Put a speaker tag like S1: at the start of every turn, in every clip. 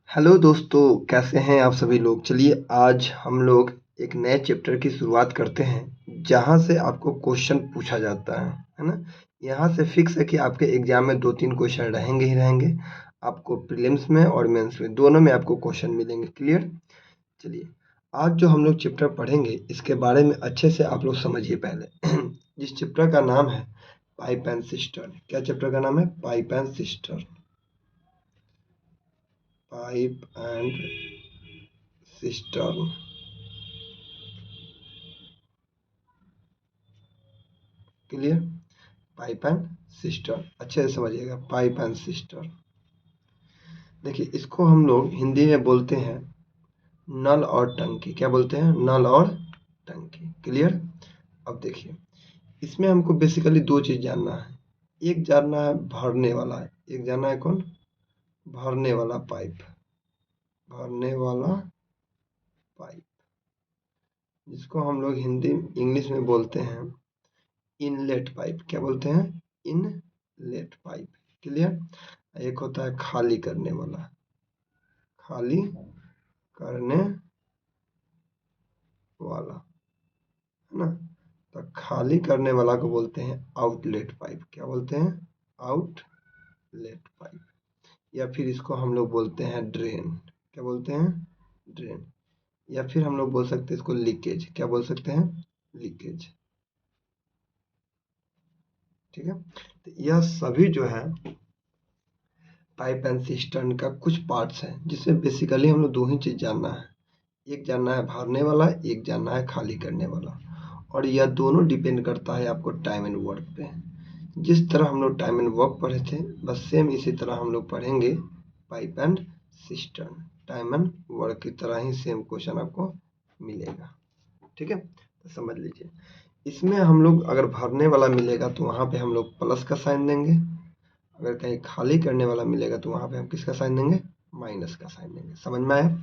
S1: Hello दोस्तों, कैसे हैं आप सभी लोग। चलिए आज हम लोग एक नए चैप्टर की शुरुआत करते हैं जहाँ से आपको क्वेश्चन पूछा जाता है ना। यहाँ से फिक्स है कि आपके एग्जाम में 2-3 क्वेश्चन रहेंगे ही रहेंगे। आपको प्रीलिम्स में और मेंस में दोनों में आपको क्वेश्चन मिलेंगे। क्लियर। चलिए आज जो हम लोग चैप्टर पढ़ेंगे इसके बारे में अच्छे से आप लोग समझिए पहले। जिस चैप्टर का नाम है पाइप एंड सिस्टम। क्या चैप्टर का नाम है? Pipe and system. Pipe and system. Clear. Pipe and system अच्छे से समझिएगा। पाइप एंड सिस्टम देखिए, इसको हम लोग हिंदी में बोलते हैं नल और टंकी। क्या बोलते हैं? नल और टंकी। क्लियर। अब देखिए, इसमें हमको बेसिकली दो चीज जानना है। एक जानना है भरने वाला, एक जानना है कौन? भरने वाला पाइप। भरने वाला पाइप जिसको हम लोग हिंदी इंग्लिश में बोलते हैं इनलेट पाइप। क्या बोलते हैं? Inlet pipe. क्लियर। एक होता है खाली करने वाला। खाली करने वाला, है ना। तो खाली करने वाला को बोलते हैं आउटलेट पाइप। क्या बोलते हैं? Outlet pipe. या फिर इसको हम लोग बोलते हैं ड्रेन। क्या बोलते हैं? ड्रेन। या फिर हम लोग बोल सकते हैं इसको लीकेज। क्या बोल सकते हैं? लीकेज। ठीक है। तो यह सभी जो है पाइप एंड सिस्टम का कुछ पार्ट्स हैं जिसमें बेसिकली हम लोग दो ही चीज जानना है। एक जानना है भरने वाला, एक जानना है खाली करने वाला। और यह दोनों डिपेंड करता है आपको टाइम एंड वर्क पे। जिस तरह हम लोग टाइम एंड वर्क पढ़े थे बस सेम इसी तरह हम लोग पढ़ेंगे pipe and system. Time and work की तरह ही सेम क्वेश्चन आपको मिलेगा। ठीक है, तो समझ लीजिए। इसमें हम लोग अगर भरने वाला मिलेगा तो वहां पे हम लोग प्लस का साइन देंगे। अगर कहीं खाली करने वाला मिलेगा तो वहां पे हम किसका साइन देंगे? माइनस का साइन देंगे। समझ में आया?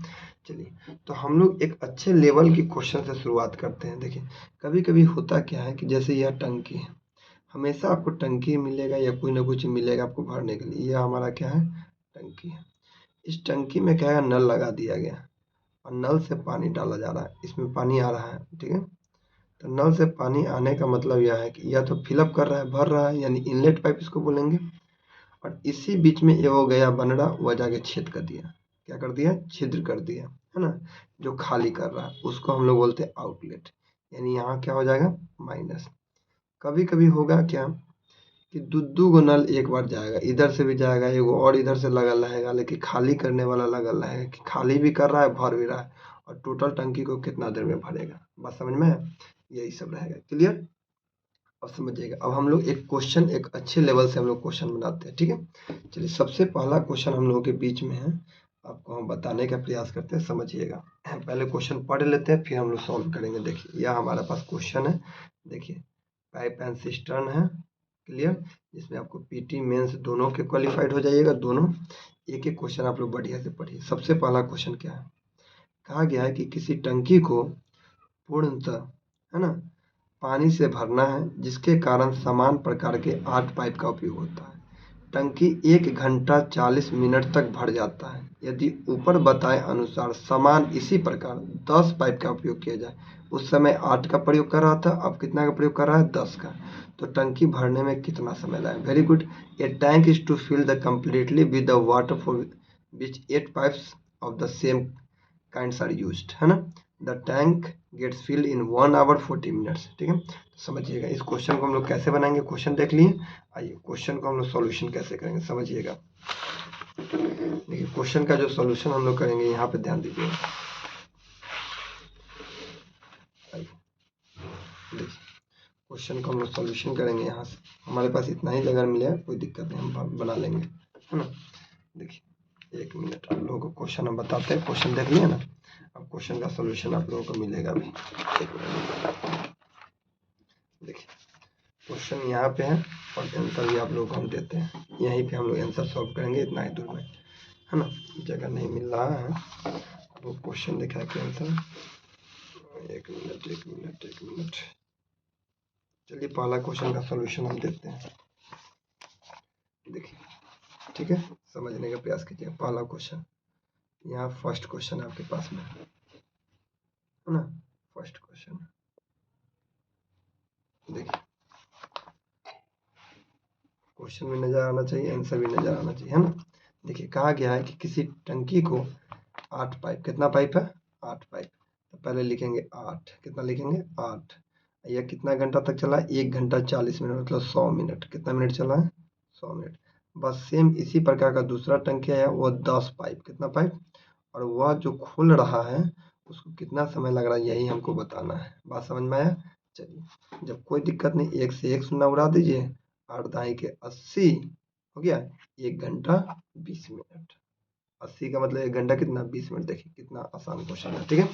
S1: चलिए, तो हम लोग एक अच्छे लेवल की क्वेश्चन से शुरुआत करते हैं। देखिए, कभी कभी होता क्या है कि जैसे यह टंकी है, हमेशा आपको टंकी मिलेगा या कोई ना कुछ मिलेगा आपको भरने के लिए। यह हमारा क्या है? टंकी है। इस टंकी में क्या है? नल लगा दिया गया और नल से पानी डाला जा रहा है। इसमें पानी आ रहा है। ठीक है। तो नल से पानी आने का मतलब यह है कि या तो फिलअप कर रहा है, भर रहा है, यानी इनलेट पाइप इसको बोलेंगे। और इसी बीच में ये वो गया बनड़ा, वह जाके छेद कर दिया। क्या कर दिया? छिद्र कर दिया, है ना। जो खाली कर रहा है उसको हम लोग बोलते हैं आउटलेट। यानी यहाँ क्या हो जाएगा? माइनस। कभी कभी होगा क्या कि दू गो नल एक बार जाएगा, इधर से भी जाएगा एगो और इधर से लगा रहेगा, लेकिन खाली करने वाला लगा रहेगा कि खाली भी कर रहा है भर भी रहा है। और टोटल टंकी को कितना देर में भरेगा। बात समझ में है? यही सब रहेगा। क्लियर। अब समझिएगा। अब हम लोग एक क्वेश्चन, एक अच्छे लेवल से हम लोग क्वेश्चन बनाते हैं। ठीक है। चलिए, सबसे पहला क्वेश्चन हम लोगों के बीच में है, आपको हम बताने का प्रयास करते हैं। समझिएगा। पहले क्वेश्चन पढ़ लेते हैं फिर हम लोग सॉल्व करेंगे। देखिए, यह हमारे पास क्वेश्चन है। देखिए, पाइप एंड सिस्टम है। क्लियर। जिसमें आपको पीटी मेंस दोनों के क्वालिफाइड हो जाइएगा। दोनों एक एक क्वेश्चन आप लोग बढ़िया से पढ़िए। सबसे पहला क्वेश्चन क्या है? कहा गया है कि किसी टंकी को पूर्णतः, है ना, पानी से भरना है जिसके कारण समान प्रकार के 8 पाइप का उपयोग होता है। टंकी 1 घंटा 40 मिनट तक भर जाता है। यदि ऊपर बताए अनुसार समान इसी प्रकार 10 पाइप का उपयोग किया जाए। उस समय 8 का प्रयोग कर रहा था, अब कितना का प्रयोग कर रहा है? 10 का। तो टंकी भरने में कितना समय लगा? Very good. A tank is to fill the completely with the water for which 8 pipes of the same kinds are used, है ना। The tank gets filled in 1 hour 40 minutes. ठीक है। तो समझिएगा इस क्वेश्चन को हम लोग कैसे बनाएंगे। क्वेश्चन देख लिए। आइए क्वेश्चन को हम लोग सॉल्यूशन कैसे करेंगे समझिएगा। देखिए, क्वेश्चन का जो सॉल्यूशन हम लोग करेंगे यहाँ पे ध्यान दीजिएगा। देखिए, क्वेश्चन को हम लोग सॉल्यूशन करेंगे। यहाँ से हमारे पास इतना ही जगह मिलेगा, कोई दिक्कत नहीं, हम बना लेंगे, है ना। देखिए, 1 मिनट आप लोगों को क्वेश्चन हम बताते हैं। क्वेश्चन देख लिया ना। अब क्वेश्चन का सॉल्यूशन आप लोगों को मिलेगा अभी। देखिए, क्वेश्चन यहाँ पे है और आंसर भी आप लोगों को हम देते हैं। यहीं पे हम लोग आंसर सॉल्व करेंगे, इतना ही दूर में, है ना। जगह नहीं मिल रहा है। वो क्वेश्चन लिखा है कि आंसर। 1 minute 1 minute 1 minute. चलिए, पहला क्वेश्चन का सॉल्यूशन हम देते हैं। देखिए, ठीक है, समझने का प्रयास कीजिए। पहला क्वेश्चन, यहाँ फर्स्ट क्वेश्चन आपके पास में है ना, फर्स्ट क्वेश्चन देखिए, क्वेश्चन भी नजर आना चाहिए, आंसर भी नजर आना चाहिए, है ना। देखिए कहा गया है कि किसी टंकी को 8 पाइप, कितना पाइप है 8 पाइप, तो पहले लिखेंगे 8, कितना लिखेंगे 8, यह कितना घंटा तक चला है 1 घंटा 40 मिनट, मतलब 100 मिनट, कितना मिनट चला है 100 मिनट। बस सेम इसी प्रकार का दूसरा टंकी है, वो 10 पाइप, कितना पाइप, और वह जो खुल रहा है उसको कितना समय लग रहा है, यही हमको बताना है। बात समझ में आया। चलिए, जब कोई दिक्कत नहीं, एक से एक शून्य उड़ा दीजिए, 8 दाई के 80 हो गया, 1 घंटा 20 मिनट, 80 का मतलब 1 घंटा कितना 20 मिनट। देखिए कितना आसान क्वेश्चन है, ठीक है।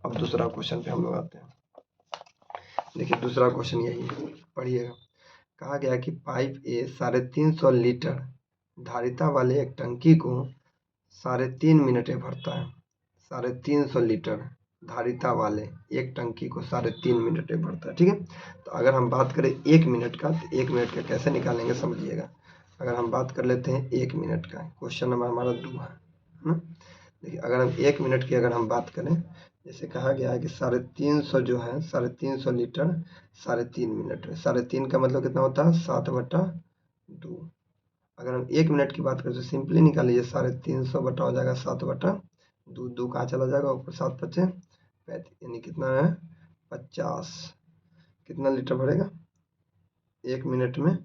S1: अब दूसरा क्वेश्चन पे हम लोग आते हैं। देखिए दूसरा क्वेश्चन यही है, पढ़िएगा। कहा गया कि पाइप ए 350 लीटर धारिता वाले एक टंकी को 3.5 मिनट में भरता है। 350 लीटर धारिता वाले एक टंकी को 3.5 मिनट में भरता है, ठीक है। तो अगर हम बात करें 1 मिनट का, तो 1 मिनट का कैसे निकालेंगे समझिएगा। अगर हम बात कर लेते हैं 1 मिनट का, क्वेश्चन नंबर हमारा 2 है ना। देखिए अगर हम 1 मिनट की अगर हम बात करें, जैसे कहा गया है कि 350 जो है 350 लीटर 3.5 मिनट में, 3.5 का मतलब कितना होता है 7/2। अगर हम 1 मिनट की बात करें तो सिंपली निकाल लीजिए, 350 बटा हो जाएगा 7/2, 2 कहाँ चला जाएगा ऊपर, 7 बचे 35, यानी कितना है 50, कितना लीटर भरेगा 1 मिनट में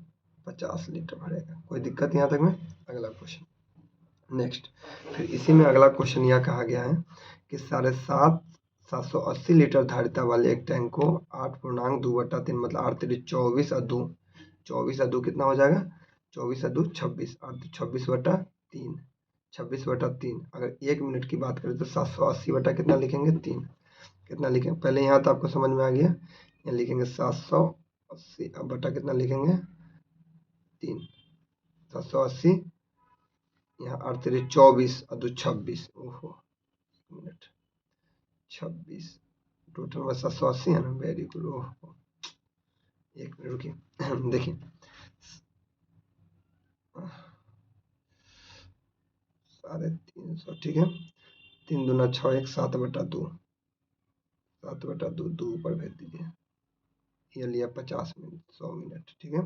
S1: 50 लीटर भरेगा। कोई दिक्कत यहाँ तक में। अगला क्वेश्चन नेक्स्ट, फिर इसी में अगला क्वेश्चन यह कहा गया है कि 780 लीटर धारिता वाले एक टैंक को 8.2/3 मतलब 8 3 24 और 2, 24 कितना हो जाएगा 24 2 26, 26/3, 26/3। अगर 1 मिनट की बात करें तो 780 बटा कितना लिखेंगे 3, कितना लिखेंगे पहले, यहाँ तो आपको समझ में आ गया, यहाँ लिखेंगे 780, अब बटा कितना लिखेंगे 3, 780, यहाँ 8 3 24 और 2 26, ओहो मिनट 26, टोटल में 780 है ना, वेरी गुड। ओहो 1 मिनट रुकिए देखिए 350, ठीक है, 3 दूना 6 1 7/2, 7/2, 2 ऊपर भेज दीजिए, ये लिया 50 मिनट 100 मिनट, ठीक है।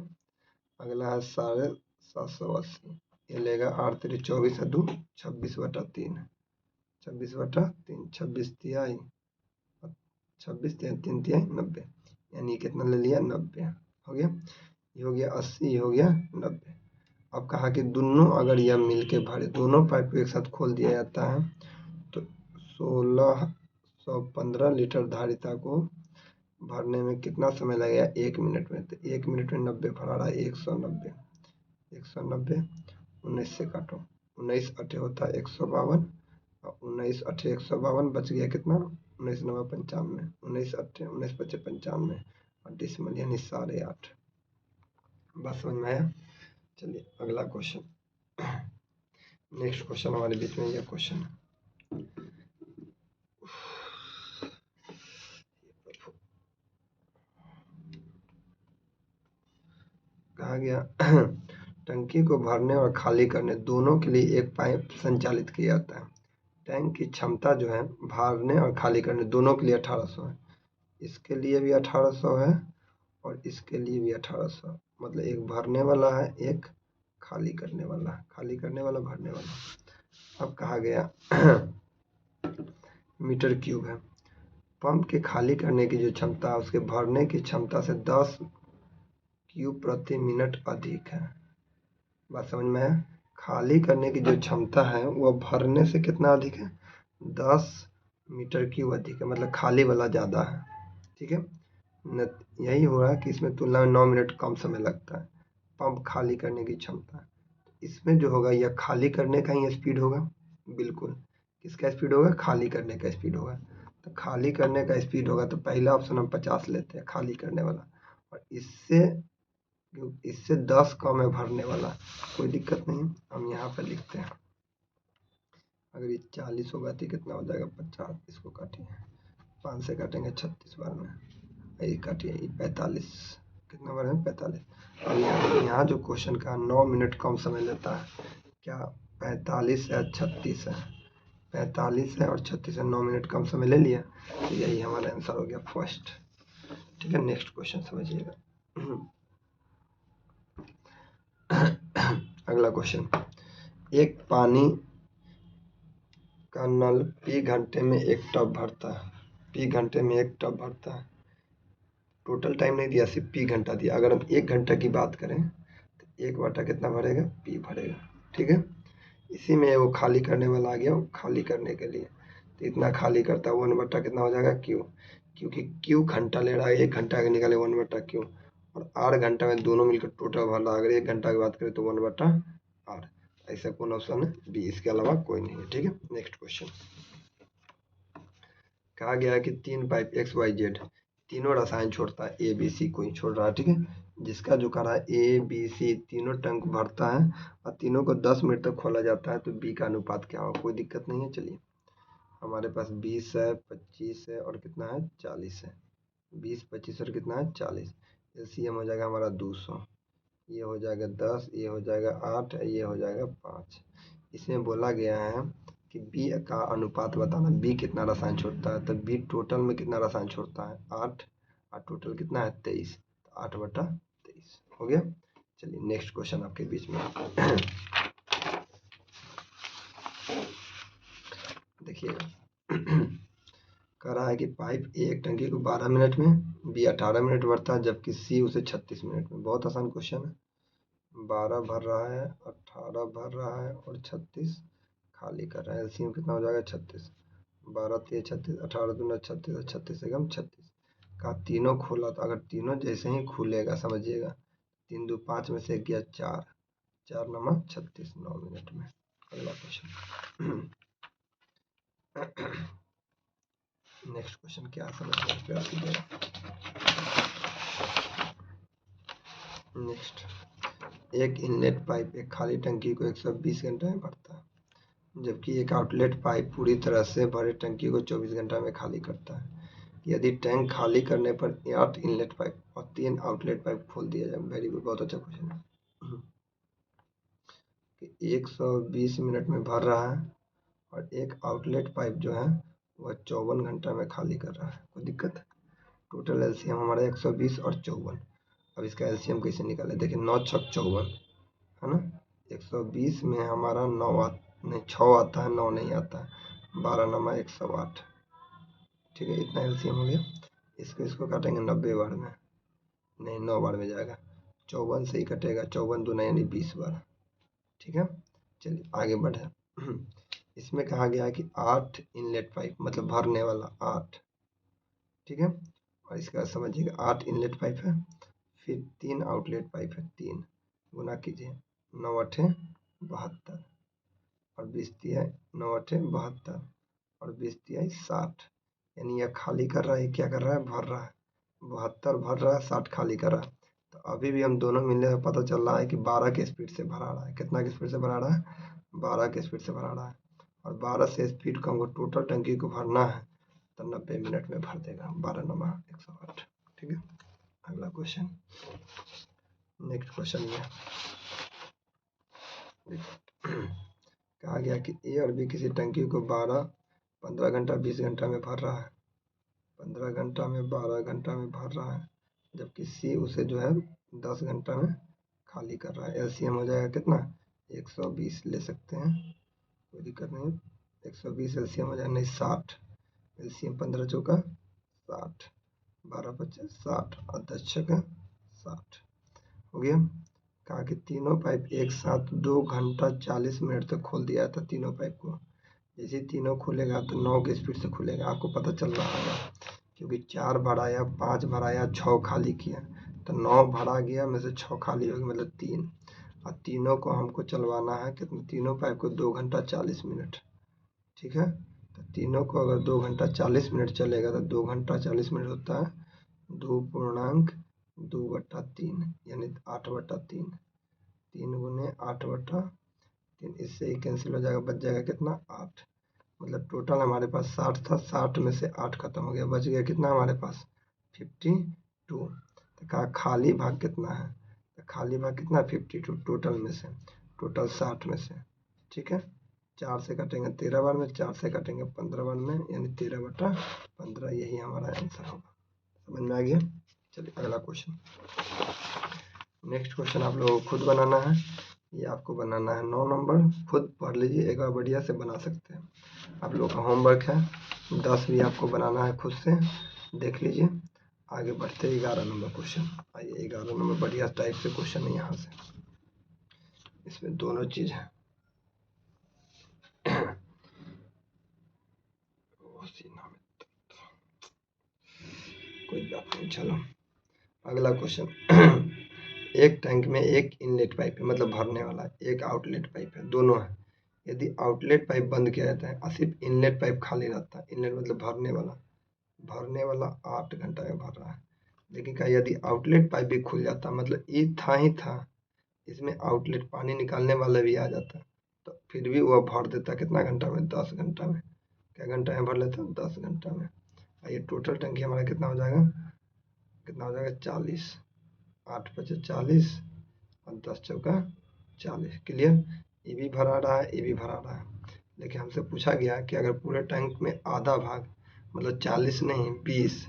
S1: अगला है 780, ये लेगा 8 3 24 2 26/3, 26/3, 26 तिहाई, 26 3 तिहाई 90, यानी कितना ले लिया 90 हो गया। ये हो गया 80, ये हो गया 90। अब कहा कि दोनों अगर यह मिल के भरे, दोनों पाइप को एक साथ खोल दिया जाता है तो 1615 लीटर धारिता को भरने में कितना समय लगेगा 1 मिनट में। तो 1 मिनट में 90 भरा रहा है, 190, 190 19 से काटो, 19 8 होता है 152, और 19 8 152, बच गया कितना 19 9 95, 19 8 19 बचे 95 और डिसमल यानी 8.5। बस समझ में आया। चलिए अगला क्वेश्चन, नेक्स्ट क्वेश्चन हमारे बीच में यह क्वेश्चन है। कहा गया टंकी को भरने और खाली करने दोनों के लिए एक पाइप संचालित किया जाता है। टैंक की क्षमता जो है भरने और खाली करने दोनों के लिए 1800 है, इसके लिए भी 1800 है और इसके लिए भी 1800, मतलब एक भरने वाला है एक खाली करने वाला, खाली करने वाला भरने वाला। अब कहा गया मीटर क्यूब है, पंप के खाली करने की जो क्षमता है उसके भरने की क्षमता से 10 क्यूब प्रति मिनट अधिक है। बात समझ में है। खाली करने की जो क्षमता है वह भरने से कितना अधिक है 10 मीटर क्यूब अधिक है, मतलब खाली वाला ज़्यादा है, ठीक है। यही हो रहा है कि इसमें तुलना में 9 मिनट कम समय लगता है। पंप खाली करने की क्षमता, इसमें जो होगा यह खाली करने का ही स्पीड होगा, बिल्कुल किसका स्पीड होगा खाली करने का स्पीड होगा। तो खाली करने का स्पीड होगा तो पहला ऑप्शन हम 50 लेते हैं खाली करने वाला, और इससे 10 कम है भरने वाला, कोई दिक्कत नहीं, हम यहाँ पर लिखते हैं। अगर ये 40 होगा तो कितना हो जाएगा 50, इसको काटिए 5 से काटेंगे 36 बार में, ये काटिए 45, कितना बार है 45। और यहाँ जो क्वेश्चन का 9 मिनट कम समय लेता है, क्या 45 है 36 है, 45 है और 36 है, 9 मिनट कम समय ले लिया, तो यही हमारा आंसर हो गया फर्स्ट। ठीक है, नेक्स्ट क्वेश्चन समझिएगा। अगला क्वेश्चन, एक पानी का नल पी घंटे में एक टब भरता है, पी घंटे में एक टब भरता है। टोटल टाइम नहीं दिया, सिर्फ पी घंटा दिया। अगर हम 1 घंटा की बात करें तो 1/, कितना भरेगा, पी भरेगा। ठीक है, इसी में वो खाली करने वाला आ गया, वो खाली करने के लिए तो इतना खाली करता है, 1/, कितना हो जाएगा, क्यू। क्योंकि क्यू घंटा ले रहा है, 1 घंटा के निकाले 1/, क्यू, और आर घंटा में दोनों मिलकर टोटल भर रहा है। अगर 1 घंटा की बात करें तो 1/r। ऐसा कौन ऑप्शन है, बी, इसके अलावा कोई नहीं है। ठीक है, नेक्स्ट क्वेश्चन, कहा गया है कि 3 पाइप XYZ तीनों रसायन छोड़ता है, ABC कोई छोड़ रहा है। ठीक है, जिसका जो कह रहा है ABC तीनों टैंक भरता है और तीनों को 10 मिनट तक खोला जाता है, तो बी का अनुपात क्या होगा। कोई दिक्कत नहीं है। चलिए, हमारे पास 20 है, 25 है और कितना है, 40 है। 20, 25 और कितना है, 40। एलसीएम हो जाएगा हमारा 200, ये हो जाएगा 10, ये हो जाएगा 8, ये हो जाएगा 5। इसमें बोला गया है कि बी का अनुपात बताना, बी कितना रसायन छोड़ता है। तो बी टोटल में कितना रसायन छोड़ता है, 8, और टोटल कितना है, 23, तो 8/23 हो गया। चलिए, नेक्स्ट क्वेश्चन आपके बीच में देखिएगा। कह रहा है कि पाइप ए एक टंकी को 12 मिनट में, बी 18 मिनट भरता है, जबकि सी उसे 36 मिनट में। बहुत आसान क्वेश्चन है। 12 भर रहा है, 18 भर रहा है और 36 खाली कर रहा है। एलसीएम कितना हो जाएगा, 36। 12 3 36, 18 दूना 36 और 36 एकम 36 का तीनों खोला। तो अगर तीनों जैसे ही खुलेगा, समझिएगा, 3 2 5 में से गया 4, 4 नमा 36, 9 मिनट में। अगला क्वेश्चन, नेक्स्ट क्वेश्चन क्या समझने का प्रयास कीजिएगा। नेक्स्ट, एक इनलेट पाइप एक खाली टंकी को 120 घंटे में भरता है, जबकि एक आउटलेट पाइप पूरी तरह से भरे टंकी को 24 घंटा में खाली करता है। यदि टैंक खाली करने पर 8 इनलेट पाइप और 3 आउटलेट पाइप खोल दिया जाए। वेरी गुड, बहुत अच्छा क्वेश्चन है। कि 120 मिनट में भर रहा है और एक आउटलेट पाइप जो है वह 54 घंटा में खाली कर रहा है। कोई दिक्कत। टोटल एलसीएम हमारा 120 और 54। अब इसका एलसीएम कैसे निकाले, देखिए 9 छक 54 है ना। 120 में हमारा 9 नहीं 6 आता है, 9 नहीं आता है, 12 नमा 108। ठीक है, इतना एलसीएम हो गया। इसको काटेंगे 90 बार में, नहीं 9 बार में जाएगा, 54 से ही कटेगा, 54 दूना यानी 20 बार। ठीक है, चलिए आगे बढ़े। इसमें कहा गया है कि 8 इनलेट पाइप, मतलब भरने वाला 8। ठीक है, और इसका समझिएगा 8 इनलेट पाइप है, फिर 3 आउटलेट पाइप है, 3 गुना कीजिए, 9 8 72 और 20 तिया 9 8 72 और 20 तिया 60। यानी यह खाली कर रहा है, क्या कर रहा है, भर रहा है। 72 भर रहा है, 60 खाली कर रहा है। तो अभी भी हम दोनों मिलने से पता चल रहा है कि 12 के स्पीड से भरा रहा है। कितना की स्पीड से भरा रहा है, 12 के स्पीड से भरा रहा है। और 12 से स्पीड को हमको टोटल टंकी को भरना है, तो 90 मिनट में भर देगा, 12 नमा 108। ठीक है, अगला क्वेश्चन, नेक्स्ट क्वेश्चन में कहा गया कि ए और बी किसी टंकी को 12, 15 घंटा 20 घंटा में भर रहा है। 15 घंटा में, 12 घंटा में भर रहा है, जबकि सी उसे जो है 10 घंटा में खाली कर रहा है। एलसीएम हो जाएगा कितना, 120 ले सकते हैं, कोई दिक्कत नहीं। 120 एलसीएम हो जाएगा, नहीं 60 एलसीएम, 15 चौका 60, 12 25 60 और 10 छक्का 60 हो गया। कहा कि तीनों पाइप एक साथ 2 घंटा 40 मिनट तक खोल दिया था। तीनों पाइप को जैसे तीनों खुलेगा तो 9 की स्पीड से खुलेगा, आपको पता चल रहा होगा, क्योंकि 4 भराया, 5 भराया, 6 खाली किया, तो 9 भरा गया में से 6 खाली हो गया, मतलब 3। और तीनों को हमको चलवाना है कितना, तीनों पाइप को 2 घंटा 40 मिनट। ठीक है, तो तीनों को अगर 2 घंटा 40 मिनट चलेगा तो 2 घंटा 40 मिनट होता है 2.2/3 यानी 8/3, 3 गुने 8/3, इससे ही कैंसिल हो जाएगा, बच जाएगा कितना, 8। मतलब टोटल हमारे पास 60 था, 60 में से 8 खत्म हो गया, बच गया कितना हमारे पास, 52। तो कहा खाली भाग कितना है, तो खाली भाग कितना, 52 टोटल में से, टोटल 60 में से। ठीक है, 4 से काटेंगे 13 बार में, 4 से काटेंगे 15 बार में, यानी 13/15, यही हमारा आंसर होगा। समझ में आ गया। चलिए अगला क्वेश्चन। नेक्स्ट क्वेश्चन आप लोगों को खुद बनाना है, ये आपको बनाना है 9 नंबर। खुद पढ़ लीजिए एक बार, बढ़िया से बना सकते हैं। आप लोग का होमवर्क है 10 भी आपको बनाना है खुद से, देख लीजिए। आगे बढ़ते 11 नंबर क्वेश्चन। आइए 11 नंबर बढ़िया टाइप से क्वेश्चन है यहाँ से, इसमें दोनों चीज है। कोई बात नहीं, चलो अगला क्वेश्चन। एक टैंक में एक इनलेट पाइप है, मतलब भरने वाला, एक आउटलेट पाइप है, दोनों है। यदि आउटलेट पाइप बंद किया जाता है और सिर्फ इनलेट पाइप खाली रहता है, इनलेट मतलब भरने वाला 8 घंटा में भर रहा है। लेकिन क्या यदि आउटलेट पाइप भी खुल जाता, मतलब ये था ही था, इसमें आउटलेट पानी निकालने वाला भी आ जाता, तो फिर भी वह भर देता कितना घंटा में? 10 घंटा में। क्या घंटा में भर लेता? 10 घंटा में। और ये टोटल टंकी हमारा कितना हो जाएगा? 40। 8 × 5 = 40 और 10 × 4 = 40। क्लियर। ये भी भरा रहा है, ये भी भरा रहा है। लेकिन हमसे पूछा गया कि अगर पूरे टैंक में आधा भाग, मतलब 40 नहीं 20,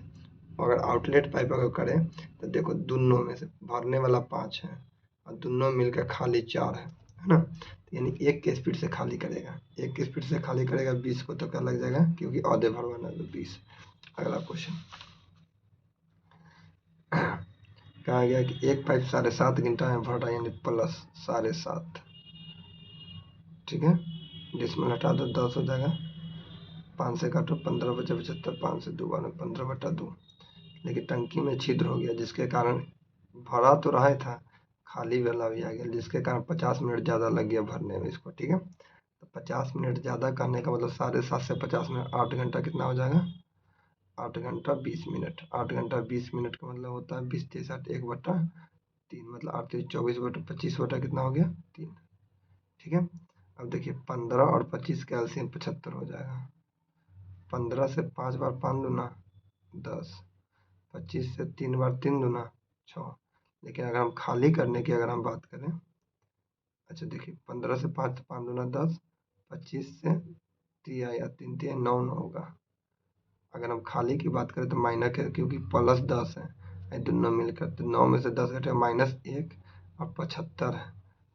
S1: अगर आउटलेट पाइप अगर करें तो देखो दोनों में से भरने वाला 5 है और दोनों मिलकर खाली 4 है ना। तो यानी 1 के स्पीड से खाली करेगा, 1 के स्पीड से खाली करेगा 20 को, तो क्या लग जाएगा? क्योंकि आधे भरवाना है तो 20। अगला क्वेश्चन कहा गया कि एक पाइप 7.5 घंटा में भर रहा है, यानी प्लस 7.5। ठीक है, डिसमल हटा दो, 10 हो जाएगा। 5 से काटो, 15 बचे 75, 5 से 2 बार 15/2। लेकिन टंकी में छिद्र हो गया, जिसके कारण भरा तो रहा था, खाली वाला भी आ गया, जिसके कारण 50 मिनट ज़्यादा लग गया भरने में इसको। ठीक है, तो 50 मिनट ज़्यादा करने का मतलब 7.5 से 50 मिनट, 8 घंटा कितना हो जाएगा? 8 घंटा 20 मिनट। 8 घंटा 20 मिनट का मतलब होता है 20 × 60 1/3, मतलब 8 × 24/25 कितना हो गया? 3। ठीक है, अब देखिए 15 और 25 का एलसीएम 75 हो जाएगा। 15 से 5 बार 5 दूना 10, 25 से 3 बार 3 दूना 6। लेकिन अगर हम खाली करने की अगर हम बात करें, अच्छा देखिए 15 से 5 5 दूना 10, 25 से 3 आया 3 3 9 9 होगा। अगर हम खाली की बात करें तो माइनस है, क्योंकि प्लस 10 है, दोनों मिलकर, तो 9 में से 10 घटे -1 और 75 है,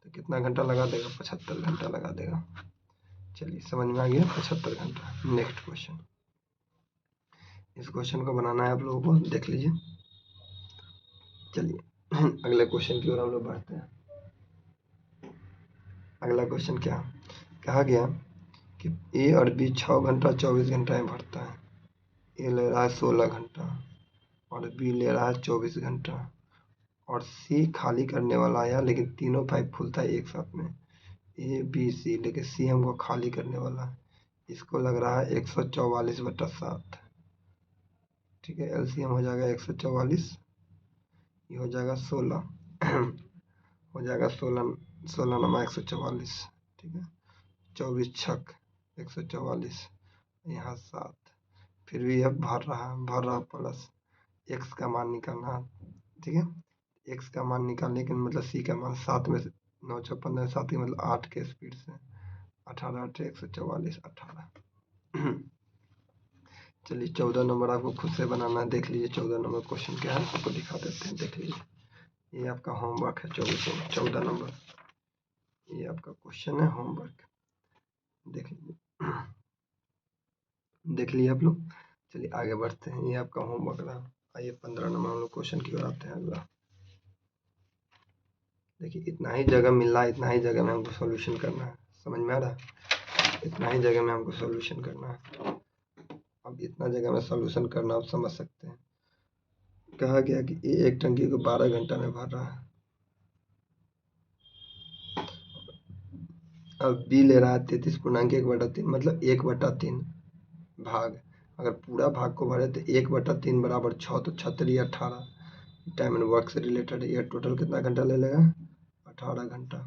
S1: तो कितना घंटा लगा देगा? 75 घंटा लगा देगा। चलिए समझ में आ गया, 75 घंटा। नेक्स्ट क्वेश्चन, इस क्वेश्चन को बनाना है आप लोगों को, देख लीजिए। चलिए अगले क्वेश्चन की ओर हम लोग बढ़ते हैं। अगला क्वेश्चन क्या कहा गया कि ए और बी 6 घंटा 24 घंटा में भरता है। ए ले रहा है 16 घंटा और बी ले रहा है 24 घंटा, और सी खाली करने वाला आया, लेकिन तीनों पाइप खुलता है एक साथ में, ए बी सी, लेकिन सी हमको खाली करने वाला है। इसको लग रहा है 144/7। ठीक है, एलसीएम हो जाएगा 144, ये हो जाएगा 16 हो जाएगा 16 16 नमा 144। ठीक है, 24 छक 144, यहाँ 7। फिर भी अब भर रहा प्लस एक्स का मान निकालना। ठीक है, एक्स का मान निकालने के मतलब सी का मान 7 में से 9 × 15 7 के मतलब 8 के स्पीड से 18 8 144 18। चलिए 14 नंबर आपको खुद से बनाना है, देख लीजिए 14 नंबर क्वेश्चन क्या है, आपको दिखा देते हैं, देख लीजिए। ये आपका होमवर्क है 14 नंबर, ये आपका क्वेश्चन है होमवर्क, देख लीजिए। देख लिए आप लोग। चलिए आगे बढ़ते हैं, ये आपका होमवर्क रहा। आइए 15 नंबर हम लोग क्वेश्चन की ओर आते हैं। अगला देखिए, इतना ही जगह मिल रहा है, इतना ही जगह में हमको सॉल्यूशन करना है, समझ में आ रहा है? इतना ही जगह में हमको सॉल्यूशन करना है। अब इतना जगह में सॉल्यूशन करना आप समझ सकते हैं। कहा गया कि ये एक टंकी को 12 घंटा में भर रहा है। अब बी ले रहा है 33.1/3, मतलब 1/3 भाग। अगर पूरा भाग को भरे तो 1/3 बराबर 6, तो 6 × 18 टाइम एंड वर्क से रिलेटेड है। यह टोटल कितना घंटा ले लेगा? 18 घंटा।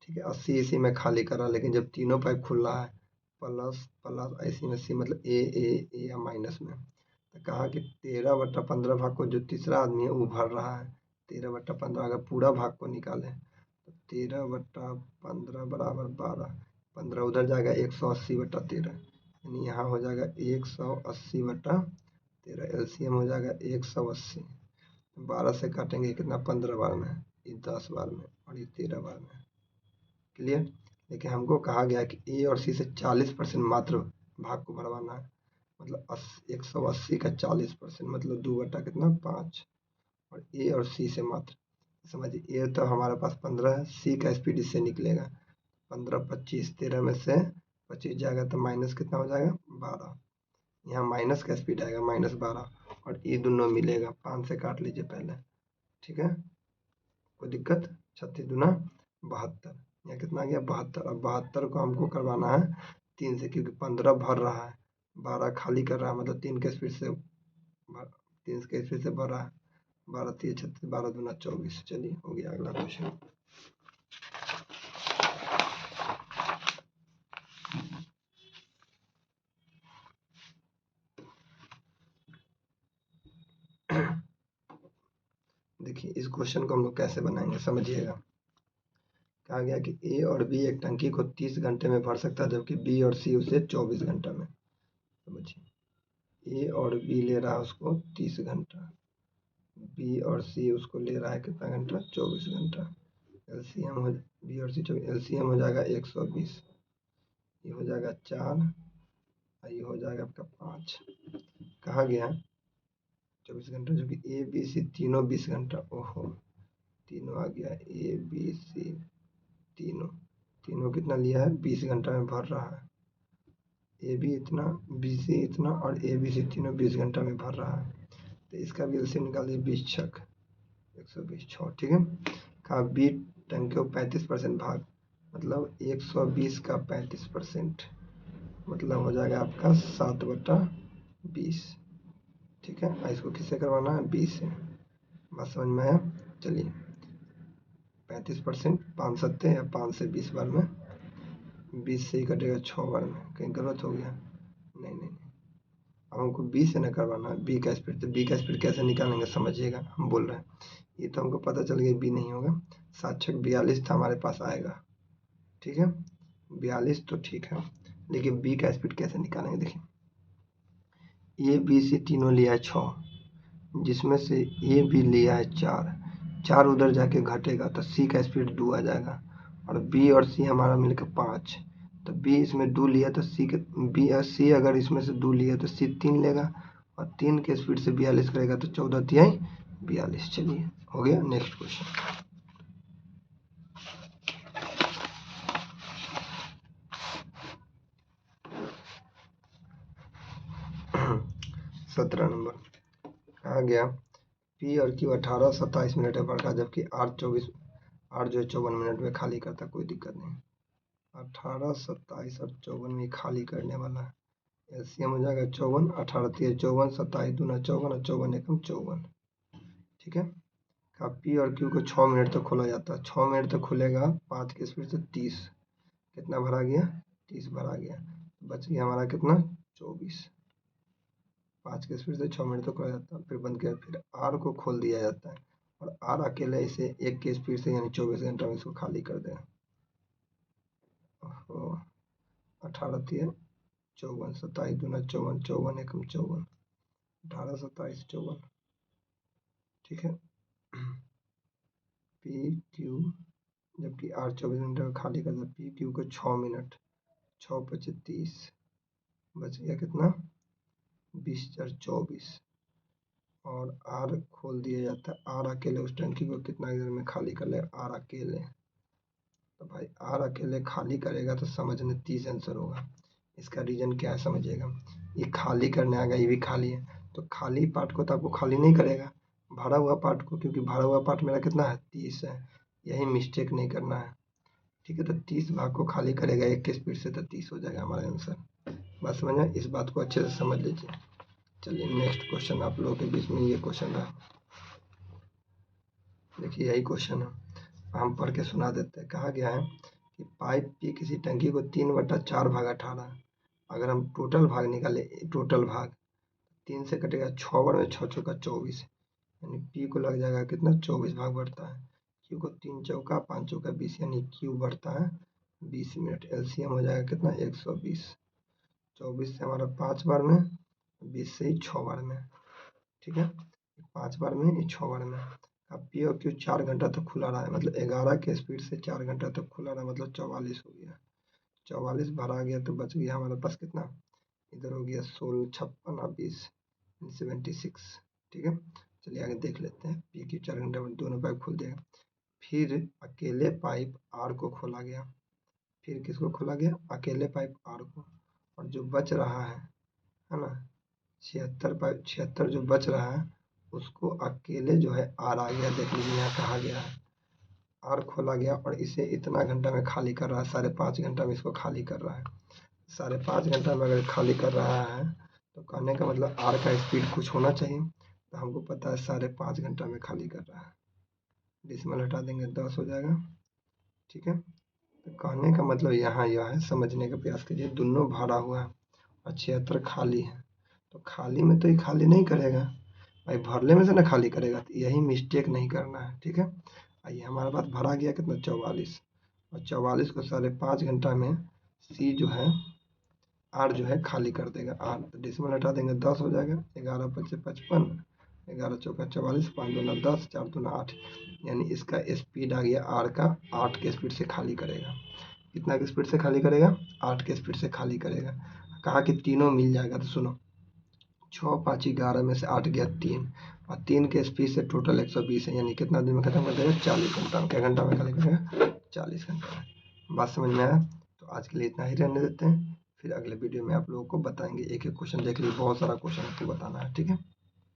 S1: ठीक है, 80 इसी में खाली करा, लेकिन जब तीनों पाइप खुल रहा है, प्लस प्लस इसी में सी, मतलब ए या माइनस में, तो कहा कि 13/15 भाग को जो तीसरा आदमी है वो भर रहा है। 13/15 अगर पूरा भाग को निकालें तो 13/15 बराबर 12, 15 उधर जाएगा 180/13, यानी यहाँ हो जाएगा 180/13। एलसीएम हो जाएगा 180। 12 से काटेंगे कितना, 15 बार में, ये 10 बार में और ये 13 बार में। क्लियर। लेकिन हमको कहा गया कि ए और सी से 40% मात्र भाग को भरवाना है, मतलब 180 का 40%, मतलब 2 कितना 5, और ए और सी से मात्र। समझिए, ए तो हमारे पास 15 है, सी का स्पीड इससे निकलेगा 15 25, 13 में से 25 जाएगा तो माइनस कितना हो जाएगा 12, यहाँ माइनस का स्पीड आएगा -12, और ये दोनों मिलेगा, 5 से काट लीजिए पहले, ठीक है, कोई दिक्कत। 36 दूना 72, यहाँ कितना आ गया 72। अब 72 को हमको करवाना है 3 से, क्योंकि 15 भर रहा है, 12 खाली कर रहा है, मतलब 3 के स्पीड से 3 के स्पीड से भर रहा है। 12 3 36, 12 दूना 24। चलिए हो गया अगला क्वेश्चन। देखिए इस क्वेश्चन को हम लोग कैसे बनाएंगे, समझिएगा। कहा गया कि ए और बी एक टंकी को 30 घंटे में भर सकता है, जबकि बी और सी उसे 24 घंटा में। समझिए, ए और बी ले रहा है उसको 30 घंटा, बी और सी उसको ले रहा है कितना घंटा, 24 घंटा। एलसीएम हो, बी और सी एलसीएम हो जाएगा 120, ये हो जाएगा 4, ये हो जाएगा आपका 5। कहा गया 24 घंटा, जो कि ए बी सी तीनों 20 घंटा, ओहो तीनों आ गया, ए बी सी तीनों कितना लिया है, 20 घंटा में भर रहा है। ए बी इतना, बी सी इतना, और ए बी सी तीनों 20 घंटा में भर रहा है। तो इसका भी एलसीएम निकालिए, 20 छक 120 6, ठीक है। कहा बी टंकी को 35% भाग, मतलब 120 का 35%, मतलब हो जाएगा आपका 7/20, ठीक है। इसको किससे करवाना है, 20 से। बात समझ में आया। चलिए 35%, 5 सत्ते या 5 से 20 बार में, 20 से ही कटेगा 6 बार में, कहीं गलत हो गया, नहीं नहीं नहीं, अब हमको बी से न करवाना है, बी का स्पीड। तो बी का स्पीड कैसे निकालेंगे, समझिएगा। हम बोल रहे हैं ये तो हमको पता चल गया बी नहीं होगा, 7 छक 42 था हमारे पास आएगा, ठीक है 42 तो ठीक है। लेकिन बी का स्पीड कैसे निकालेंगे, देखिए ए बी सी तीनों लिया है 6, जिसमें से ए बी लिया है 4 उधर जाके घटेगा तो सी का स्पीड 2 आ जाएगा, और बी और सी हमारा मिलकर 5, तो बी इसमें 2 लिया तो सी के बी और सी अगर इसमें से 2 लिया तो सी 3 लेगा, और 3 के स्पीड से 42 करेगा तो 14 तिहाई 42। चलिए हो गया। Next question. 17 नंबर। कहा गया पी और क्यू 18 27 मिनट में भरता, जबकि आर जो है 54 मिनट में खाली करता, कोई दिक्कत नहीं। 18 27 और 54 में खाली करने वाला है। एलसीएम हो जाएगा 54, 18 3 54, 27 दूना 54 और 54 एकम 54, ठीक है। पी और क्यू को 6 मिनट तक खोला जाता है, 6 मिनट तक खुलेगा, 5 की स्पीड से 30, कितना भरा गया 30 भरा गया, बच गया हमारा कितना 24। 5 की स्पीड से 6 मिनट तक खोला जाता है, फिर बंद किया, फिर आर को खोल दिया जाता है, और आर अकेले इसे 1 की स्पीड से यानी 24 घंटा में इसको खाली कर देगा। 18 3 54, 27 दूना 54, 54 एकम 54, 18 27 54, ठीक है। पी क्यू, जबकि आर 24 मिनट में खाली कर दिया, पी क्यू को 6 मिनट, 6 25 30, बच गया कितना 20 4 24, और आर खोल दिया जाता है। आर अकेले उस टंकी को कितना देर में खाली कर ले, आर अकेले, तो भाई आर अकेले खाली करेगा तो समझने 30 आंसर होगा। इसका रीजन क्या है समझिएगा, ये खाली करने आएगा, ये भी खाली है, तो खाली पार्ट को तो आपको खाली नहीं करेगा, भरा हुआ पार्ट को, क्योंकि भरा हुआ पार्ट मेरा कितना है 30 है, यही मिस्टेक नहीं करना है, ठीक है। तो 30 भाग को खाली करेगा 1 की स्पीड से, तो 30 हो जाएगा हमारा आंसर। बस समझ में, इस बात को अच्छे से समझ लीजिए। चलिए नेक्स्ट क्वेश्चन, आप लोगों के बीच में ये क्वेश्चन है, देखिए यही क्वेश्चन है, हम पढ़ के सुना देते हैं। कहा गया है कि पाइप की किसी टंकी को 3/4 भाग 18, अगर हम टोटल भाग निकाले, टोटल भाग 3 से कटेगा 6 बार में, 6 चौका 24, यानी पी को लग जाएगा कितना 24 भाग बढ़ता है, क्यू को 3 चौका 5 चौका 20, यानी क्यू बढ़ता है 20 मिनट, एलसीएम हो जाएगा कितना 120। 24 से हमारा 5 बार में, 20 से ही 6 बार में, ठीक है। 5 बार में, ये 6 बार में। अब पी और क्यू 4 घंटा तक खुला रहा है, मतलब 11 के स्पीड से 4 घंटा तक खुला रहा, मतलब 44 हो गया। 44 भरा गया तो बच गया हमारे पास कितना, इधर हो गया 16, 56 और 20, 76, ठीक है। चलिए आगे देख लेते हैं। पी क्यू 4 घंटे में दोनों पाइप खुल जाएगा। फिर अकेले पाइप आर को खोला गया। फिर किसको खोला गया, अकेले पाइप आर को, और जो बच रहा है ना, 76 पाइप, 76 जो बच रहा है उसको अकेले जो है आर आ गया। देख लीजिए यहाँ कहा गया है आर खोला गया और इसे इतना घंटा में खाली कर रहा है, 5.5 घंटा में इसको खाली कर रहा है। 5.5 घंटा में अगर खाली कर रहा है तो कहने का मतलब आर का स्पीड कुछ होना चाहिए, तो हमको पता है 5.5 घंटा में खाली कर रहा है। डिसमल हटा देंगे 10 हो जाएगा, ठीक है। तो कहने का मतलब यहाँ यह है, समझने का प्रयास कीजिए। दोनों भरा हुआ है और 76 खाली है, तो खाली में तो ये खाली नहीं करेगा भाई, भरले में से ना खाली करेगा। तो यही मिस्टेक नहीं करना है, ठीक है। आइए हमारे पास भरा गया कितना 44, और 44 को 5.5 घंटा में सी जो है आर जो है खाली कर देगा। आर तो डिसमल हटा देंगे 10 हो जाएगा। 11 पच्चे 55, 11 चौका 44, 5 दूना 10, 4 दूना 8, यानी इसका स्पीड आ गया आर का 8 के स्पीड से खाली करेगा। कितना के स्पीड से खाली करेगा, 8 के स्पीड से खाली करेगा। कहा कि तीनों मिल जाएगा, तो सुनो 6 5 11 में से 8 गया 3, और 3 के स्पीड से टोटल 120 है, यानी कितना दिन में खत्म कर देगा 40 घंटा में। क्या घंटा में खाली करेगा, 40 घंटा में। बात समझ में आया? तो आज के लिए इतना ही रहने देते हैं, फिर अगले वीडियो में आप लोगों को बताएंगे। एक एक क्वेश्चन देख लीजिए, बहुत सारा क्वेश्चन आपको बताना है, ठीक है।